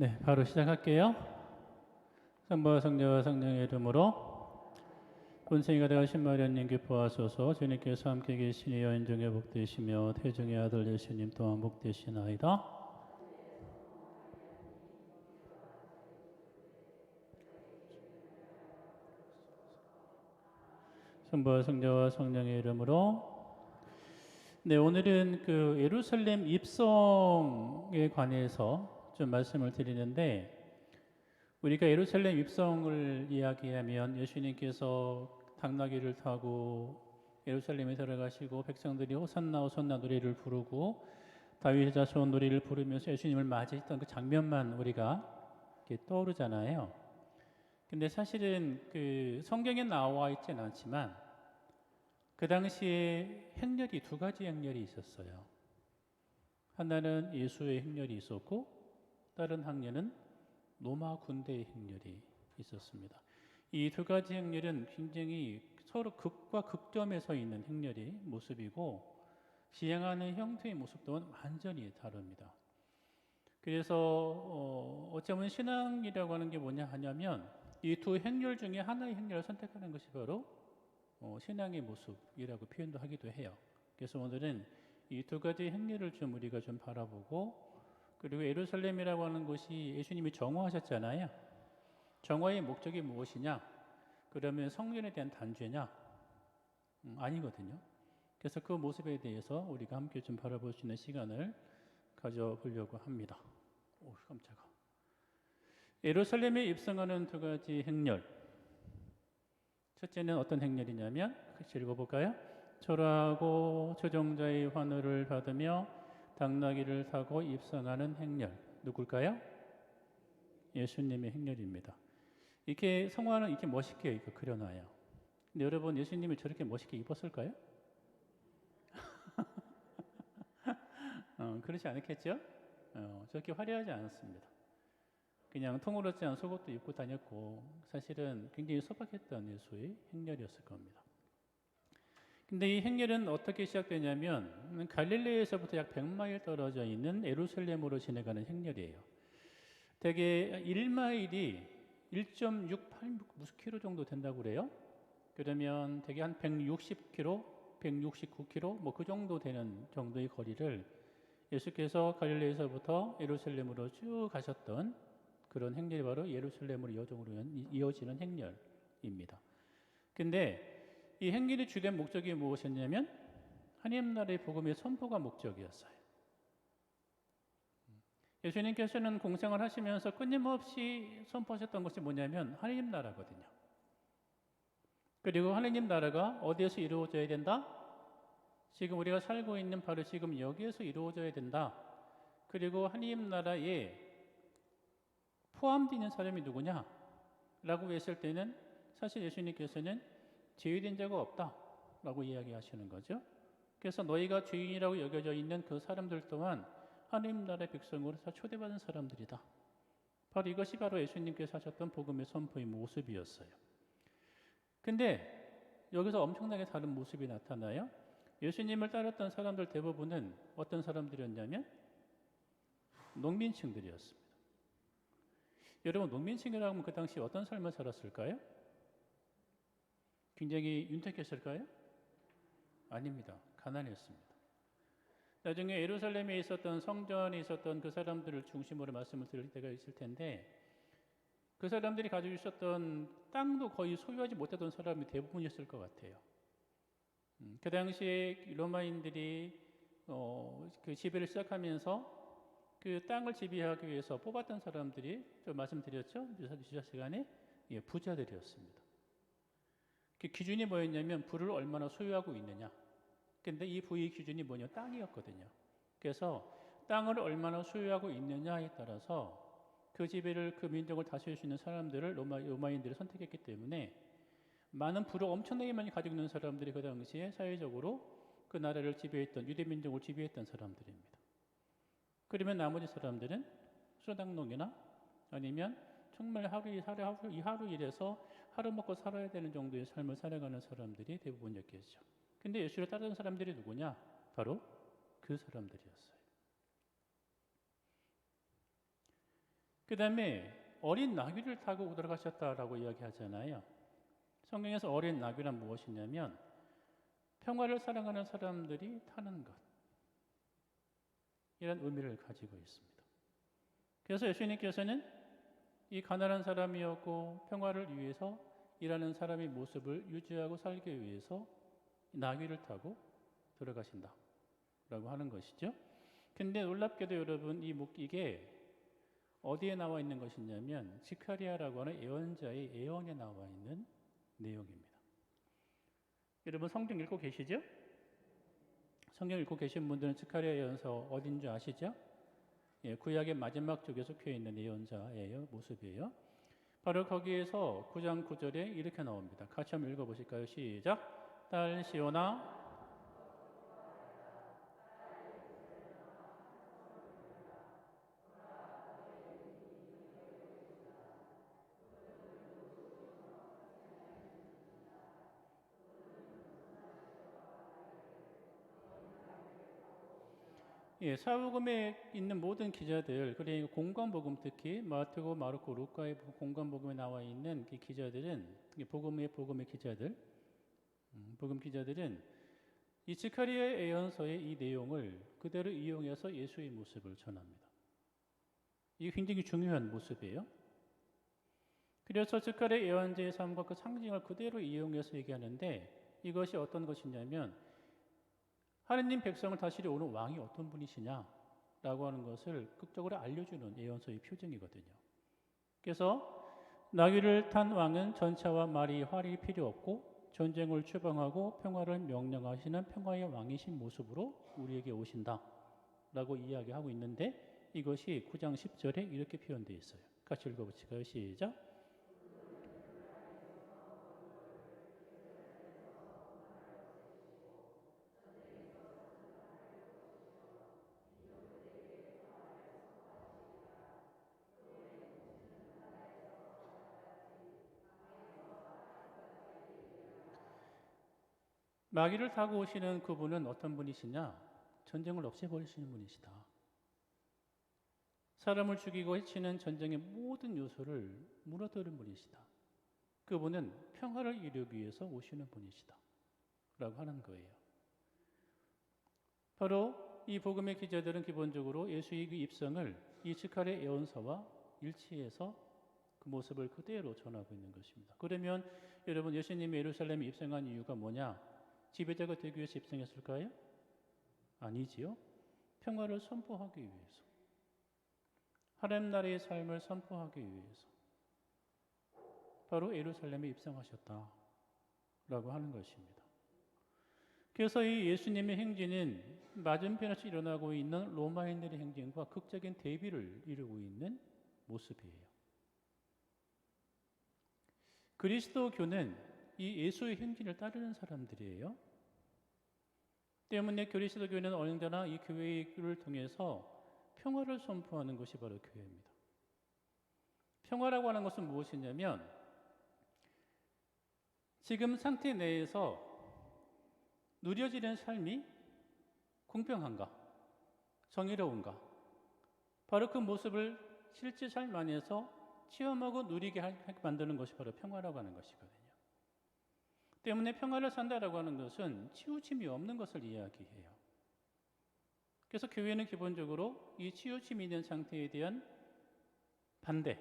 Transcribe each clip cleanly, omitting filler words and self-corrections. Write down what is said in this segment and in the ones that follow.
네, 바로 시작할게요. 성부와 성자와 성령의 이름으로 본생이가 되어신 마리아님 기뻐하소서. 주님께서 함께 계시니 여인 중에 복되시며 태중의 아들 예수님 또한 복되시나이다. 성부와 성자와 성령의 이름으로. 네, 오늘은 그 예루살렘 입성에 관해서 좀 말씀을 드리는데, 우리가 예루살렘 입성을 이야기하면 예수님께서 당나귀를 타고 예루살렘에 들어가시고 백성들이 호산나 호산나 노래를 부르고 다윗의 자손 노래를 부르면서 예수님을 맞이했던 그 장면만 우리가 이렇게 떠오르잖아요. 근데 사실은 그 성경에 나와 있지는 않지만 그 당시에 행렬이 두 가지 행렬이 있었어요. 하나는 예수의 행렬이 있었고 다른 행렬은 로마 군대의 행렬이 있었습니다. 이 두 가지 행렬은 굉장히 서로 극과 극점에 서 있는 행렬의 모습이고 시행하는 형태의 모습도 완전히 다릅니다. 그래서 어쩌면 신앙이라고 하는 게 뭐냐 하냐면 이 두 행렬 중에 하나의 행렬을 선택하는 것이 바로 신앙의 모습이라고 표현도 하기도 해요. 그래서 오늘은 이 두 가지 행렬을 좀 우리가 좀 바라보고, 그리고 예루살렘이라고 하는 곳이 예수님이 정화하셨잖아요. 정화의 목적이 무엇이냐? 그러면 성전에 대한 단죄냐? 아니거든요. 그래서 그 모습에 대해서 우리가 함께 좀 바라볼 수 있는 시간을 가져보려고 합니다. 오, 깜짝아. 예루살렘에 입성하는 두 가지 행렬. 첫째는 어떤 행렬이냐면, 같이 읽어볼까요? 초라하고 초종자의 환호를 받으며 당나귀를 타고 입성하는 행렬. 누굴까요? 예수님의 행렬입니다. 이렇게 성화는 이렇게 멋있게 그려놔요. 근데 여러분, 예수님이 저렇게 멋있게 입었을까요? 그렇지 않겠죠? 저렇게 화려하지 않았습니다. 그냥 통으로지 않은 속옷도 입고 다녔고 사실은 굉장히 소박했던 예수의 행렬이었을 겁니다. 근데 이 행렬은 어떻게 시작되냐면 갈릴리에서부터 약 100마일 떨어져 있는 예루살렘으로 지나가는 행렬이에요. 대개 1마일이 1.68km 정도 된다고 그래요. 그러면 대개 한 160km, 169km 뭐 그 정도 되는 정도의 거리를 예수께서 갈릴리에서부터 예루살렘으로 쭉 가셨던 그런 행렬이 바로 예루살렘으로 이어지는 행렬입니다. 근데 이 행렬의 주된 목적이 무엇이었냐면 하나님 나라의 복음의 선포가 목적이었어요. 예수님께서는 공생을 하시면서 끊임없이 선포하셨던 것이 뭐냐면 하나님 나라거든요. 그리고 하나님 나라가 어디에서 이루어져야 된다? 지금 우리가 살고 있는 바로 지금 여기에서 이루어져야 된다. 그리고 하나님 나라에 포함되어 있는 사람이 누구냐? 라고 했을 때는 사실 예수님께서는 죄인된 자가 없다 라고 이야기하시는 거죠. 그래서 너희가 죄인이라고 여겨져 있는 그 사람들 또한 하나님 나라의 백성으로서 초대받은 사람들이다. 바로 이것이 바로 예수님께서 하셨던 복음의 선포의 모습이었어요. 근데 여기서 엄청나게 다른 모습이 나타나요. 예수님을 따랐던 사람들 대부분은 어떤 사람들이었냐면 농민층들이었습니다. 여러분, 농민층이라고 하면 그 당시 어떤 삶을 살았을까요? 굉장히 윤택했을까요? 아닙니다. 가난했습니다. 나중에 예루살렘에 있었던 성전에 있었던 그 사람들을 중심으로 말씀을 드릴 때가 있을 텐데 그 사람들이 가지고 있었던 땅도 거의 소유하지 못했던 사람이 대부분이었을 것 같아요. 그 당시에 로마인들이 그 지배를 시작하면서 그 땅을 지배하기 위해서 뽑았던 사람들이 좀 말씀드렸죠? 유사 시간에 부자들이었습니다. 그 기준이 뭐였냐면 부를 얼마나 소유하고 있느냐. 근데 이 부의 기준이 뭐냐? 땅이었거든요. 그래서 땅을 얼마나 소유하고 있느냐에 따라서 그 지배를 그 민족을 다스릴 수 있는 사람들을 로마인들이 선택했기 때문에 많은 부를 엄청나게 많이 가지고 있는 사람들이 그 당시에 사회적으로 그 나라를 지배했던 유대 민족을 지배했던 사람들입니다. 그러면 나머지 사람들은 수당농이나 아니면 정말 하루 일해서 하루 먹고 살아야 되는 정도의 삶을 살아가는 사람들이 대부분이었겠죠. 근데 예수를 따르는 사람들이 누구냐? 바로 그 사람들이었어요. 그 다음에 어린 나귀를 타고 들어가셨다라고 이야기하잖아요. 성경에서 어린 나귀란 무엇이냐면 평화를 사랑하는 사람들이 타는 것, 이런 의미를 가지고 있습니다. 그래서 예수님께서는 이 가난한 사람이었고 평화를 위해서 일하는 사람의 모습을 유지하고 살기 위해서 나귀를 타고 들어가신다 라고 하는 것이죠. 근데 놀랍게도 여러분, 이게 어디에 나와 있는 것이냐면 지카리아라고 하는 예언자의 예언에 나와 있는 내용입니다. 여러분 성경 읽고 계시죠? 성경 읽고 계신 분들은 지카리아 예언서 어딘 줄 아시죠? 예, 구약의 마지막 쪽에 속해 있는 예언자의 모습이에요. 바로 거기에서 9장 9절에 이렇게 나옵니다. 같이 한번 읽어보실까요? 시작. 딸 시온아, 예, 사복음에 있는 모든 기자들, 그리고 공관복음, 특히 마태고, 마르코, 루카의 공관복음에 나와 있는 그 기자들은, 복음의 기자들, 복음 기자들은 이 지카리아의 예언서의 이 내용을 그대로 이용해서 예수의 모습을 전합니다. 이게 굉장히 중요한 모습이에요. 그래서 지카리아 예언자의 삶과 그 상징을 그대로 이용해서 얘기하는데, 이것이 어떤 것이냐면 하느님 백성을 다스려 오는 왕이 어떤 분이시냐 라고 하는 것을 극적으로 알려주는 예언서의 표징이거든요. 그래서 나귀를 탄 왕은 전차와 말이 활이 필요 없고 전쟁을 추방하고 평화를 명령하시는 평화의 왕이신 모습으로 우리에게 오신다 라고 이야기하고 있는데, 이것이 9장 10절에 이렇게 표현되어 있어요. 같이 읽어보실까요? 시작. 마귀를 타고 오시는 그분은 어떤 분이시냐? 전쟁을 없애버리시는 분이시다. 사람을 죽이고 해치는 전쟁의 모든 요소를 무너뜨리는 분이시다. 그분은 평화를 이루기 위해서 오시는 분이시다 라고 하는 거예요. 바로 이 복음의 기자들은 기본적으로 예수의 그 입성을 이 지카리아 예언서와 일치해서 그 모습을 그대로 전하고 있는 것입니다. 그러면 여러분, 예수님이 예루살렘에 입성한 이유가 뭐냐? 지배자가 되기 위해서 입성했을까요? 아니지요. 평화를 선포하기 위해서, 하나님 나라의 삶을 선포하기 위해서 바로 예루살렘에 입성하셨다라고 하는 것입니다. 그래서 이 예수님의 행진은 맞은편에서 일어나고 있는 로마인들의 행진과 극적인 대비를 이루고 있는 모습이에요. 그리스도교는 이 예수의 행진을 따르는 사람들이에요. 때문에 그리스도교는 언제나 이 교회를 통해서 평화를 선포하는 것이 바로 교회입니다. 평화라고 하는 것은 무엇이냐면 지금 상태 내에서 누려지는 삶이 공평한가, 정의로운가, 바로 그 모습을 실제 삶 안에서 체험하고 누리게 만드는 것이 바로 평화라고 하는 것이거든요. 때문에 평화를 산다라고 하는 것은 치우침이 없는 것을 이야기해요. 그래서 교회는 기본적으로 이 치우침이 있는 상태에 대한 반대,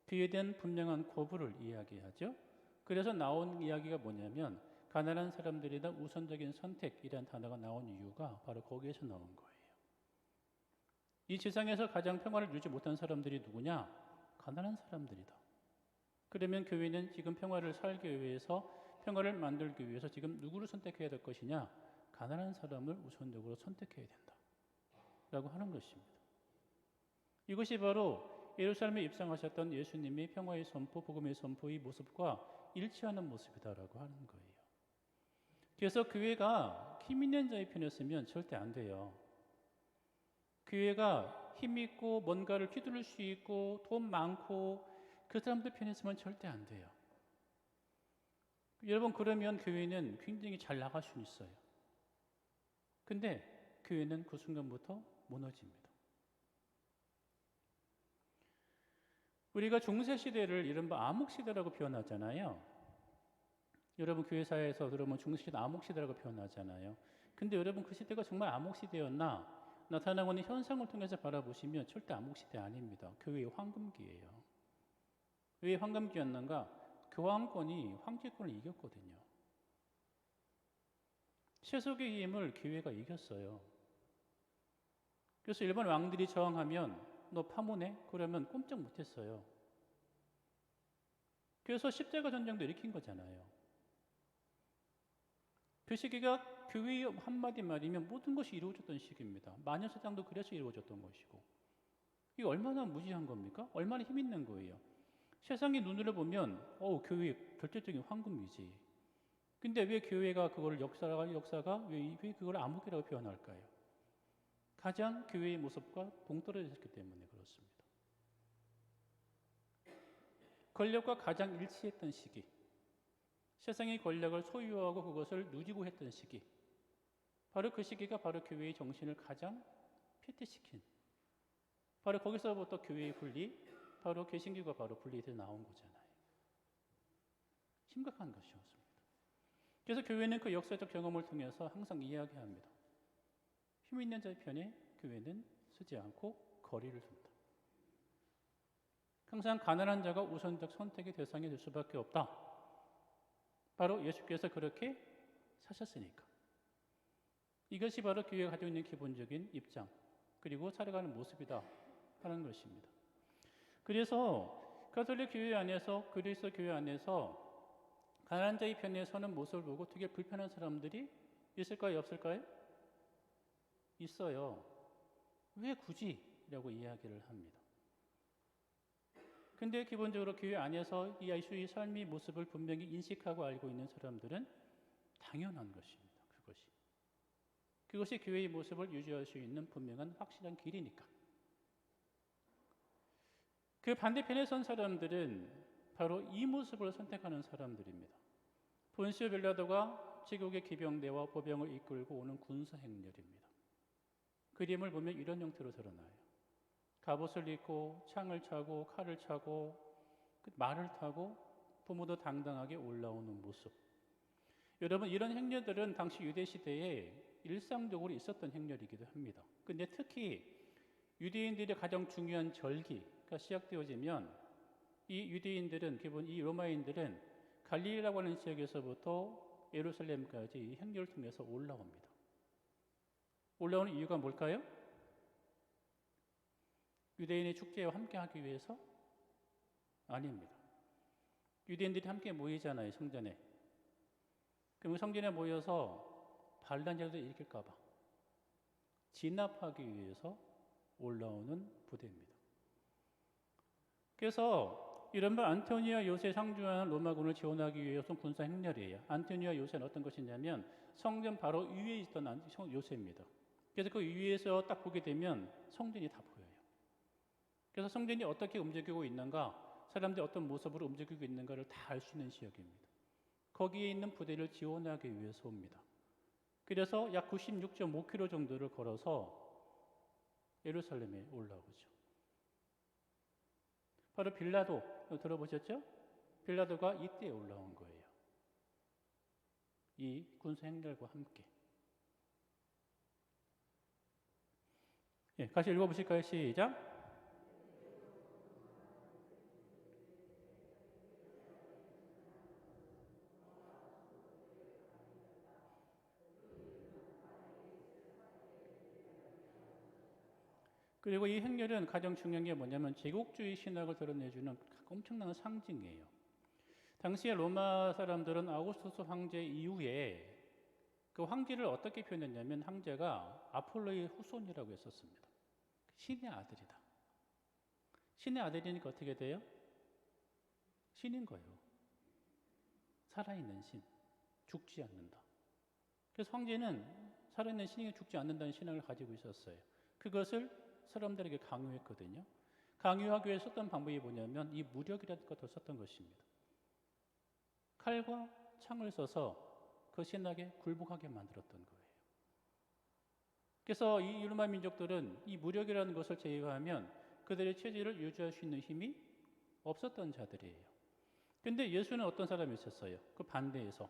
그에 대한 분명한 거부를 이야기하죠. 그래서 나온 이야기가 뭐냐면 가난한 사람들이다 우선적인 선택이라는 단어가 나온 이유가 바로 거기에서 나온 거예요. 이 세상에서 가장 평화를 누리지 못한 사람들이 누구냐? 가난한 사람들이다. 그러면 교회는 지금 평화를 살기 위해서, 평화를 만들기 위해서 지금 누구를 선택해야 될 것이냐? 가난한 사람을 우선적으로 선택해야 된다 라고 하는 것입니다. 이것이 바로 예루살렘에 입성하셨던 예수님의 평화의 선포, 복음의 선포의 모습과 일치하는 모습이다라고 하는 거예요. 그래서 교회가 힘 있는 자의 편에 서면 절대 안 돼요. 교회가 힘 있고 뭔가를 휘두를 수 있고 돈 많고 그 사람들 편에 서면 절대 안 돼요. 여러분, 그러면 교회는 굉장히 잘 나갈 수 있어요. 근데 교회는 그 순간부터 무너집니다. 우리가 중세 시대를 이른바 암흑 시대라고 표현하잖아요. 여러분 교회사에서 들으면 중세 시대 암흑 시대라고 표현하잖아요. 근데 여러분 그 시대가 정말 암흑 시대였나? 나타나고 있는 현상을 통해서 바라보시면 절대 암흑 시대 아닙니다. 교회의 황금기예요. 왜 황금기였는가? 교황권이 황제권을 이겼거든요. 세속의 힘을 교회가 이겼어요. 그래서 일반 왕들이 저항하면 너 파문해? 그러면 꼼짝 못했어요. 그래서 십자가 전쟁도 일으킨 거잖아요. 그 시기가 교회의 한마디 말이면 모든 것이 이루어졌던 시기입니다. 마녀사장도 그래서 이루어졌던 것이고. 이게 얼마나 무지한 겁니까? 얼마나 힘 있는 거예요. 세상의 눈으로 보면 교회 결정적인 황금이지. 근데 왜 교회가 그걸 역사가 왜 그걸 암흑이라고 표현할까요? 가장 교회의 모습과 동떨어졌기 때문에 그렇습니다. 권력과 가장 일치했던 시기, 세상의 권력을 소유하고 그것을 누리고 했던 시기, 바로 그 시기가 바로 교회의 정신을 가장 폐퇴시킨, 바로 거기서부터 교회의 분리, 바로 개신교가 바로 분리돼서 나온 거잖아요. 심각한 것이었습니다. 그래서 교회는 그 역사적 경험을 통해서 항상 이야기합니다. 힘 있는 자의 편에 교회는 서지 않고 거리를 둔다. 항상 가난한 자가 우선적 선택의 대상이 될 수밖에 없다. 바로 예수께서 그렇게 사셨으니까. 이것이 바로 교회가 가지고 있는 기본적인 입장, 그리고 살아가는 모습이다 하는 것입니다. 그래서 가톨릭 교회 안에서, 그리스도 교회 안에서 가난한 자의 편에 서는 모습을 보고 되게 불편한 사람들이 있을까요? 없을까요? 있어요. 왜 굳이? 라고 이야기를 합니다. 근데 기본적으로 교회 안에서 이 예수의 삶의 모습을 분명히 인식하고 알고 있는 사람들은 당연한 것입니다. 그것이 교회의 모습을 유지할 수 있는 분명한 확실한 길이니까. 그 반대편에 선 사람들은 바로 이 모습을 선택하는 사람들입니다. 본시오 빌라도가 제국의 기병대와 보병을 이끌고 오는 군사 행렬입니다. 그림을 보면 이런 형태로 드러나요. 갑옷을 입고 창을 차고 칼을 차고 말을 타고 부모도 당당하게 올라오는 모습. 여러분, 이런 행렬들은 당시 유대 시대에 일상적으로 있었던 행렬이기도 합니다. 근데 특히 유대인들의 가장 중요한 절기가 시작되어지면 이 유대인들은, 기본 이 로마인들은 갈릴리라고 하는 지역에서부터 예루살렘까지 이 행렬을 통해서 올라옵니다. 올라오는 이유가 뭘까요? 유대인의 축제와 함께 하기 위해서? 아닙니다. 유대인들이 함께 모이잖아요, 성전에. 그럼 성전에 모여서 반란자들을 일으킬까 봐 진압하기 위해서 올라오는 부대입니다. 그래서 이른바 안토니아 요새 상주하는 로마군을 지원하기 위해서 군사 행렬이에요. 안토니아 요새는 어떤 것이냐면 성전 바로 위에 있던 요새입니다. 그래서 그 위에서 딱 보게 되면 성전이 다 보여요. 그래서 성전이 어떻게 움직이고 있는가, 사람들이 어떤 모습으로 움직이고 있는가를 다 알 수 있는 지역입니다. 거기에 있는 부대를 지원하기 위해서 옵니다. 그래서 약 96.5km 정도를 걸어서 예루살렘에 올라오죠. 바로 빌라도 들어보셨죠? 빌라도가 이때 올라온 거예요. 이 군사 행렬과 함께. 같이 읽어보실까요? 시작. 그리고 이 행렬은 가장 중요한 게 뭐냐면 제국주의 신학을 드러내주는 엄청난 상징이에요. 당시에 로마 사람들은 아우구스투스 황제 이후에 그 황제를 어떻게 표현했냐면 황제가 아폴로의 후손이라고 했었습니다. 신의 아들이다. 신의 아들이니까 어떻게 돼요? 신인 거예요. 살아있는 신, 죽지 않는다. 그래서 황제는 살아있는 신이 죽지 않는다는 신앙을 가지고 있었어요. 그것을 사람들에게 강요했거든요. 강요하기 위해 썼던 방법이 뭐냐면 이 무력이라는 것을 썼던 것입니다. 칼과 창을 써서 그 신학에 굴복하게 만들었던 거예요. 그래서 이 로마 민족들은 이 무력이라는 것을 제외하면 그들의 체제를 유지할 수 있는 힘이 없었던 자들이에요. 근데 예수는 어떤 사람이었어요? 그 반대에서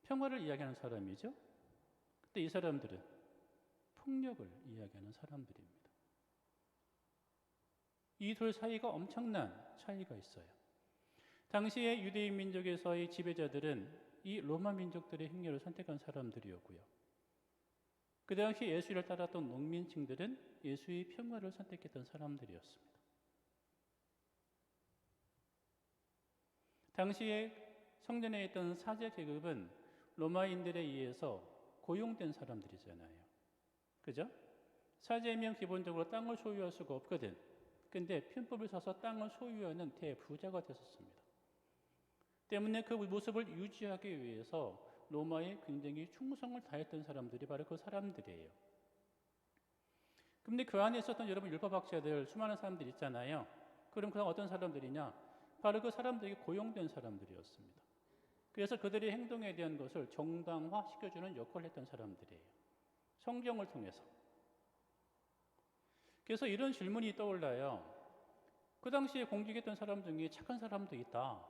평화를 이야기하는 사람이죠. 근데 이 사람들은 폭력을 이야기하는 사람들입니다. 이 둘 사이가 엄청난 차이가 있어요. 당시의 유대인 민족에서의 지배자들은 이 로마 민족들의 행렬을 선택한 사람들이었고요. 그 당시 예수를 따랐던 농민층들은 예수의 평화를 선택했던 사람들이었습니다. 당시에 성전에 있던 사제 계급은 로마인들에 의해서 고용된 사람들이잖아요. 그죠? 사제면 기본적으로 땅을 소유할 수가 없거든. 근데 편법을 써서 땅을 소유하는 대부자가 됐었습니다. 때문에 그 모습을 유지하기 위해서 로마에 굉장히 충성을 다했던 사람들이 바로 그 사람들이에요. 근데 그 안에 있었던 여러분 율법학자들 수많은 사람들 있잖아요. 그럼 그 어떤 사람들이냐? 바로 그 사람들에게 고용된 사람들이었습니다. 그래서 그들의 행동에 대한 것을 정당화시켜주는 역할을 했던 사람들이에요. 성경을 통해서. 그래서 이런 질문이 떠올라요. 그 당시에 공직했던 사람 중에 착한 사람도 있다.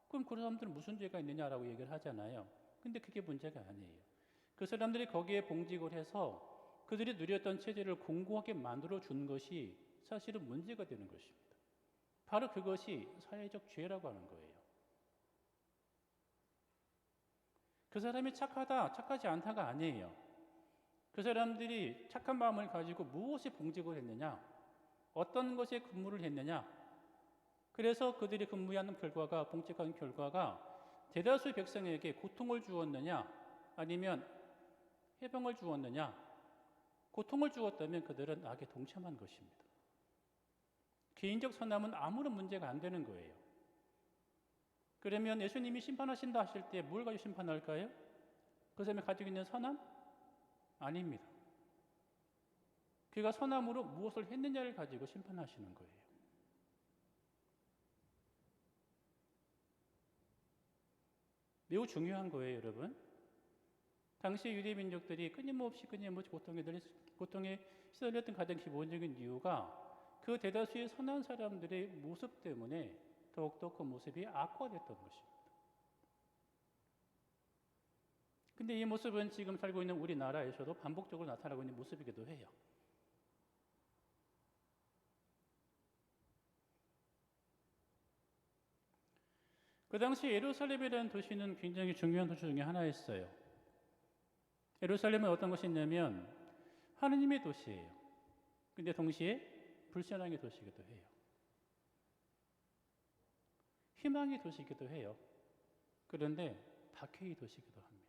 그럼 그 사람들은 무슨 죄가 있느냐라고 얘기를 하잖아요. 근데 그게 문제가 아니에요. 그 사람들이 거기에 봉직을 해서 그들이 누렸던 체제를 공고하게 만들어 준 것이 사실은 문제가 되는 것입니다. 바로 그것이 사회적 죄라고 하는 거예요. 그 사람이 착하다, 착하지 않다가 아니에요. 그 사람들이 착한 마음을 가지고 무엇에 봉직을 했느냐, 어떤 것에 근무를 했느냐, 그래서 그들이 근무하는 결과가, 봉직한 결과가 대다수의 백성에게 고통을 주었느냐, 아니면 해방을 주었느냐, 고통을 주었다면 그들은 악에 동참한 것입니다. 개인적 선함은 아무런 문제가 안 되는 거예요. 그러면 예수님이 심판하신다 하실 때 뭘 가지고 심판할까요? 그 사람이 가지고 있는 선함? 아닙니다. 그가 선함으로 무엇을 했느냐를 가지고 심판하시는 거예요. 매우 중요한 거예요, 여러분. 당시 유대 민족들이 끊임없이 고통에 시달렸던 가장 기본적인 이유가 그 대다수의 선한 사람들의 모습 때문에 더욱더 그 모습이 악화됐던 것입니다. 근데 이 모습은 지금 살고 있는 우리나라에서도 반복적으로 나타나고 있는 모습이기도 해요. 그 당시 예루살렘이라는 도시는 굉장히 중요한 도시 중에 하나였어요. 예루살렘은 어떤 것이냐면 하느님의 도시예요. 근데 동시에 불신앙의 도시이기도 해요. 희망의 도시이기도 해요. 그런데 박해의 도시이기도 합니다.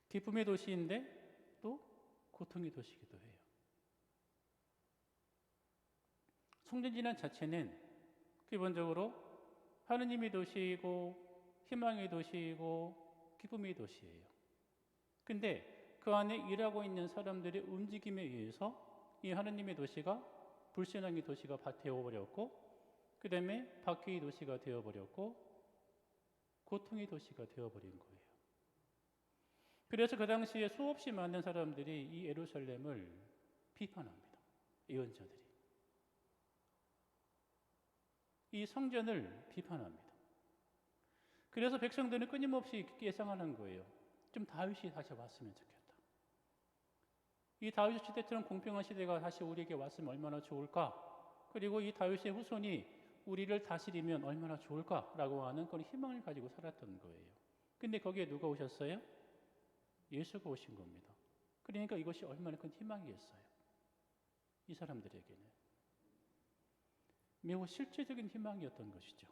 기쁨의 도시인데 또 고통의 도시이기도 해요. 성전이란 자체는 기본적으로 하느님의 도시이고 희망의 도시이고 기쁨의 도시예요. 근데 그 안에 일하고 있는 사람들의 움직임에 의해서 이 하느님의 도시가 불신앙의 도시가 되어버렸고, 그 다음에 박해의 도시가 되어버렸고, 고통의 도시가 되어버린 거예요. 그래서 그 당시에 수없이 많은 사람들이 이 예루살렘을 비판합니다. 예언자들이. 이 성전을 비판합니다. 그래서 백성들은 끊임없이 예상하는 거예요. 좀 다윗이 다시 왔으면 좋겠다. 이 다윗 시대처럼 공평한 시대가 다시 우리에게 왔으면 얼마나 좋을까? 그리고 이 다윗의 후손이 우리를 다스리면 얼마나 좋을까라고 하는 그런 희망을 가지고 살았던 거예요. 근데 거기에 누가 오셨어요? 예수가 오신 겁니다. 그러니까 이것이 얼마나 큰 희망이었어요. 이 사람들에게는. 매우 실제적인 희망이었던 것이죠.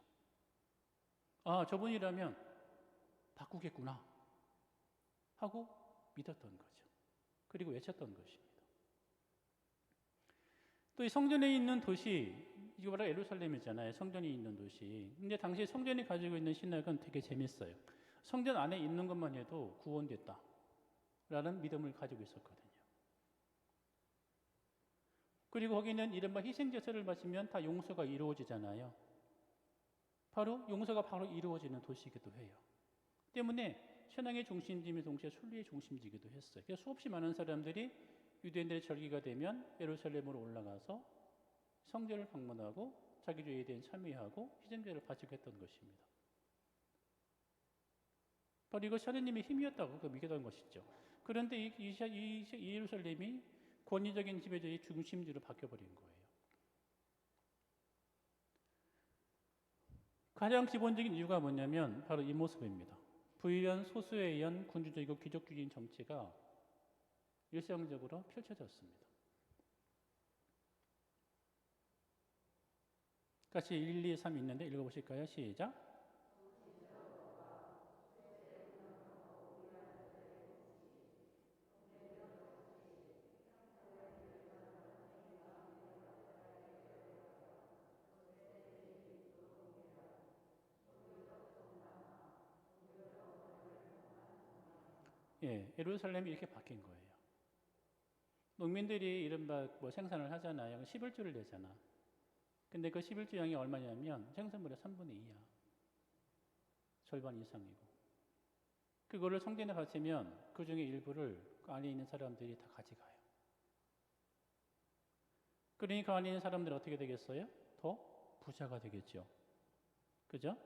아, 저분이라면 바꾸겠구나 하고 믿었던 거죠. 그리고 외쳤던 것입니다. 또 이 성전에 있는 도시, 이거 바로 예루살렘이잖아요. 성전이 있는 도시. 근데 당시 성전이 가지고 있는 신학은 되게 재밌어요. 성전 안에 있는 것만 해도 구원됐다 라는 믿음을 가지고 있었거든요. 그리고 거기는 이른바 희생제사를 바치면 다 용서가 이루어지잖아요. 바로 용서가 바로 이루어지는 도시이기도 해요. 때문에 신앙의 중심지이며 동시에 순리의 중심지이기도 했어요. 그래서 수없이 많은 사람들이 유대인들의 절기가 되면 예루살렘으로 올라가서 성전을 방문하고 자기 죄에 대해 참여하고 희생제를 바치고 했던 것입니다. 바로 이것이 하느님의 힘이었다고 믿게 된 것이죠. 그런데 이 예루살렘이 권위적인 지배자의 중심지로 바뀌어버린 거예요. 가장 기본적인 이유가 뭐냐면 바로 이 모습입니다. 부유한 소수에 의한 군주적이고 귀족주의인 정치가 일상적으로 펼쳐졌습니다. 같이 1, 2, 3 있는데 읽어보실까요? 시작. 예, 예루살렘이 이렇게 바뀐 거예요. 농민들이 이른바 생산을 하잖아요. 11조를 내잖아. 근데 그 11조 양이 얼마냐면 생산물의 3분의 2야. 절반 이상이고. 그거를 성전에 바치면 그 중에 일부를 그 안에 있는 사람들이 다 가져가요. 그러니 그 안에 있는 사람들은 어떻게 되겠어요? 더 부자가 되겠죠. 그죠?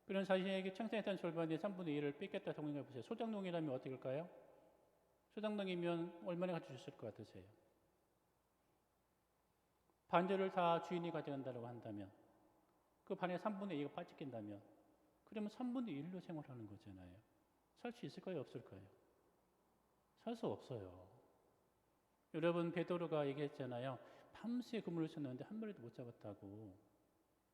그런 자신에게 생산했던 절반의 3분의 1을 뺏겠다 동의해 보세요. 소장농이라면 어떻게 할까요? 소장농이면 얼마나 가져주실 것 같으세요? 반절을 다 주인이 가져간다고 한다면 그 반의 3분의 2가 빠지낀다면 그러면 3분의 1로 생활하는 거잖아요. 살 수 있을까요? 없을까요? 살 수 없어요. 여러분 베드로가 얘기했잖아요. 밤새 그물을 쳤는데 한 마리도 못 잡았다고.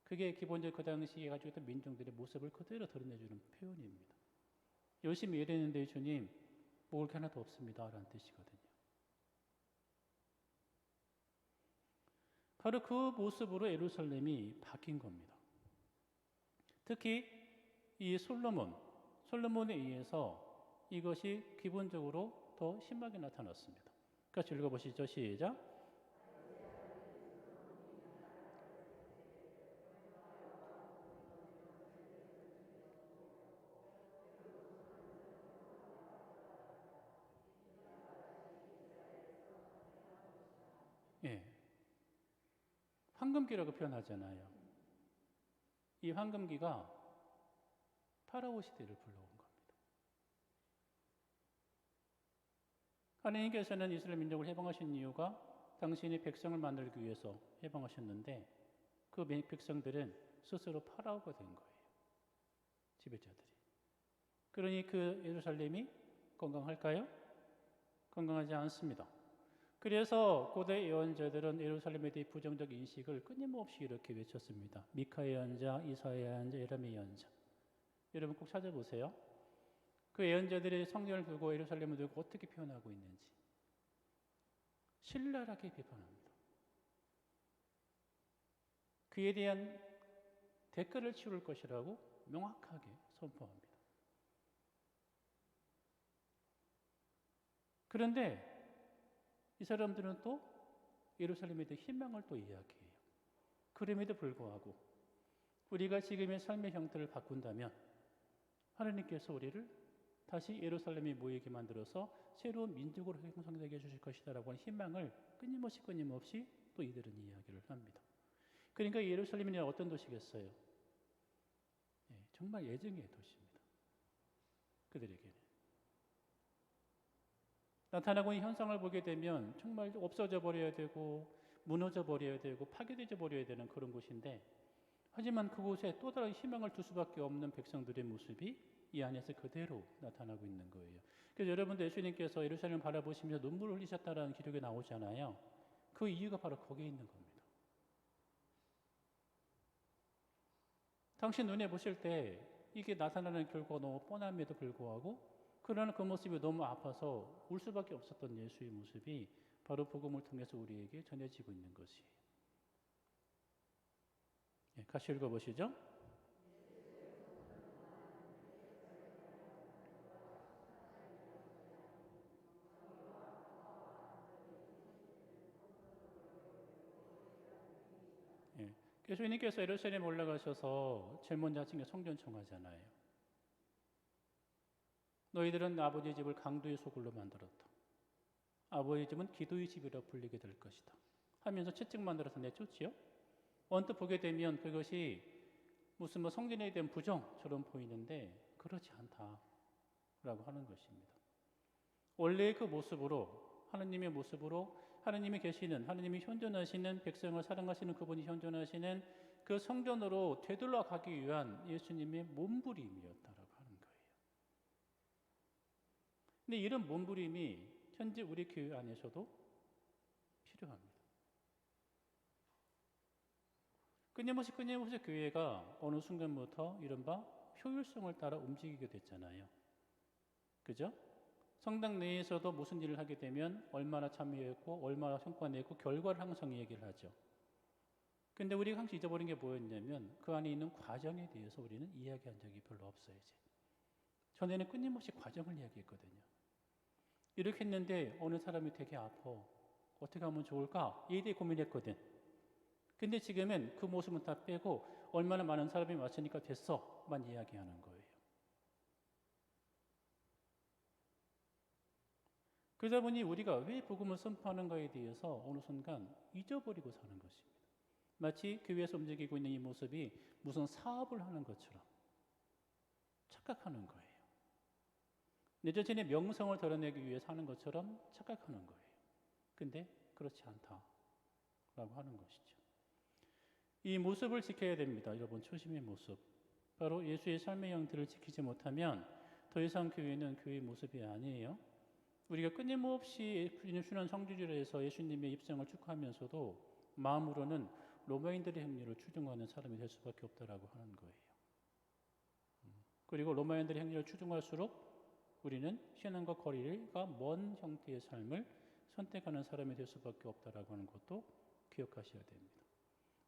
그게 기본적으로 그 당시에 가지고 있던 민중들의 모습을 그대로 드러내주는 표현입니다. 열심히 일했는데 주님 먹을 게 하나도 없습니다 라는 뜻이거든요. 바로 그 모습으로 예루살렘이 바뀐 겁니다. 특히 이 솔로몬에 의해서 이것이 기본적으로 더 심하게 나타났습니다. 같이 읽어보시죠. 시작. 예. 황금기라고 표현하잖아요. 이 황금기가 파라오 시대를 불러온 겁니다. 하나님께서는 이스라엘 민족을 해방하신 이유가 당신의 백성을 만들기 위해서 해방하셨는데 그 백성들은 스스로 파라오가 된 거예요. 지배자들이. 그러니 그 예루살렘이 건강할까요? 건강하지 않습니다. 그래서 고대 예언자들은 예루살렘에 대해 부정적 인식을 끊임없이 이렇게 외쳤습니다. 미카 예언자, 이사야 예언자, 예레미야 예언자. 여러분 꼭 찾아보세요. 그 예언자들이 성전을 두고 예루살렘을 두고 어떻게 표현하고 있는지. 신랄하게 비판합니다. 그에 대한 대가를 치를 것이라고 명확하게 선포합니다. 그런데 이 사람들은 또 예루살렘에 대해 희망을 또 이야기해요. 그럼에도 불구하고 우리가 지금의 삶의 형태를 바꾼다면 하나님께서 우리를 다시 예루살렘에 모이게 만들어서 새로운 민족으로 형성되게 해주실 것이다라고 하는 희망을 끊임없이 또 이들은 이야기를 합니다. 그러니까 예루살렘이 어떤 도시겠어요? 네, 정말 예정의 도시입니다. 그들에게는. 나타나고 있는 현상을 보게 되면 정말 없어져 버려야 되고 무너져 버려야 되고 파괴되어 버려야 되는 그런 곳인데 하지만 그곳에 또 다른 희망을 둘 수밖에 없는 백성들의 모습이 이 안에서 그대로 나타나고 있는 거예요. 그래서 여러분들 예수님께서 예루살렘을 바라보시면서 눈물을 흘리셨다라는 기록이 나오잖아요. 그 이유가 바로 거기에 있는 겁니다. 당신 눈에 보실 때 이게 나타나는 결과가 너무 뻔함에도 불구하고 그러나 그 모습이 너무 아파서 울 수밖에 없었던 예수의 모습이 바로 복음을 통해서 우리에게 전해지고 있는 것이에요. 네, 같이 읽어보시죠. 네, 예수님께서 예루살렘에 올라가셔서 제일 먼저 하신 게 성전 청하잖아요. 너희들은 아버지 집을 강도의 소굴로 만들었다. 아버지 집은 기도의 집이라 불리게 될 것이다. 하면서 채찍 만들어서 내쫓지요. 언뜻 보게 되면 그것이 무슨 성전에 대한 부정처럼 보이는데 그렇지 않다라고 하는 것입니다. 원래의 그 모습으로, 하느님의 모습으로 하느님이 계시는, 하느님이 현존하시는, 백성을 사랑하시는 그분이 현존하시는 그 성전으로 되돌아 가기 위한 예수님의 몸부림이었다라고 하는 거예요. 근데 이런 몸부림이 현재 우리 교회 안에서도 필요합니다. 끊임없이 교회가 어느 순간부터 이른바 효율성을 따라 움직이게 됐잖아요. 그죠? 성당 내에서도 무슨 일을 하게 되면 얼마나 참여했고 얼마나 성과 냈고 결과를 항상 얘기를 하죠. 근데 우리가 항상 잊어버린 게 뭐였냐면 그 안에 있는 과정에 대해서 우리는 이야기한 적이 별로 없어요. 이제. 전에는 끊임없이 과정을 이야기했거든요. 이렇게 했는데 어느 사람이 되게 아파. 어떻게 하면 좋을까? 이에 대해 고민했거든. 근데 지금은 그 모습은 다 빼고 얼마나 많은 사람이 왔으니까 됐어만 이야기하는 거예요. 그러다 보니 우리가 왜 복음을 선포하는가에 대해서 어느 순간 잊어버리고 사는 것입니다. 마치 교회에서 움직이고 있는 이 모습이 무슨 사업을 하는 것처럼 착각하는 거예요. 내 자신의 명성을 드러내기 위해 사는 것처럼 착각하는 거예요. 근데 그렇지 않다라고 하는 것이죠. 이 모습을 지켜야 됩니다. 여러분, 초심의 모습. 바로 예수의 삶의 형태를 지키지 못하면 더 이상 교회는 교회의 모습이 아니에요. 우리가 끊임없이 주는 성주지를 해서 예수님의 입성을 축하하면서도 마음으로는 로마인들의 행위를 추종하는 사람이 될 수밖에 없다라고 하는 거예요. 그리고 로마인들의 행위를 추종할수록 우리는 신앙과 거리가 먼 형태의 삶을 선택하는 사람이 될 수밖에 없다라고 하는 것도 기억하셔야 됩니다.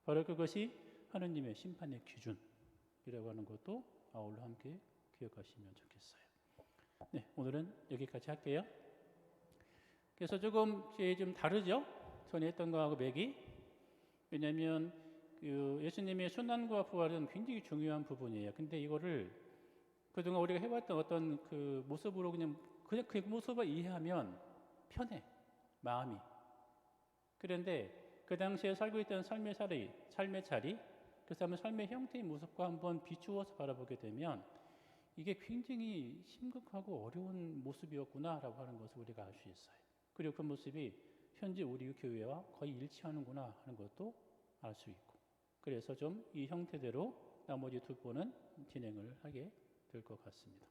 바로 그것이 하느님의 심판의 기준이라고 하는 것도 아울러 함께 기억하시면 좋겠어요. 네, 오늘은 여기까지 할게요. 그래서 조금 다르죠? 전에 했던 거하고 맥이. 왜냐하면 그 예수님의 순환과 부활은 굉장히 중요한 부분이에요. 근데 이거를 그동안 우리가 해왔던 어떤 그 모습으로 그냥 그 모습을 이해하면 편해, 마음이. 그런데 그 당시에 살고 있던 삶의 자리, 그 사람의 삶의 형태의 모습과 한번 비추어서 바라보게 되면 이게 굉장히 심각하고 어려운 모습이었구나라고 하는 것을 우리가 알 수 있어요. 그리고 그 모습이 현재 우리 교회와 거의 일치하는구나 하는 것도 알 수 있고, 그래서 좀 이 형태대로 나머지 두 번은 진행을 하게 될 것 같습니다.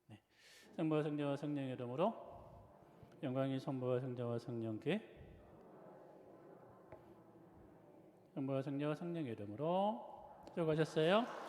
네. 성부와 성자와 성령의 이름으로 영광이 성부와 성자와 성령께, 성부와 성자와 성령의 이름으로 수고하셨어요.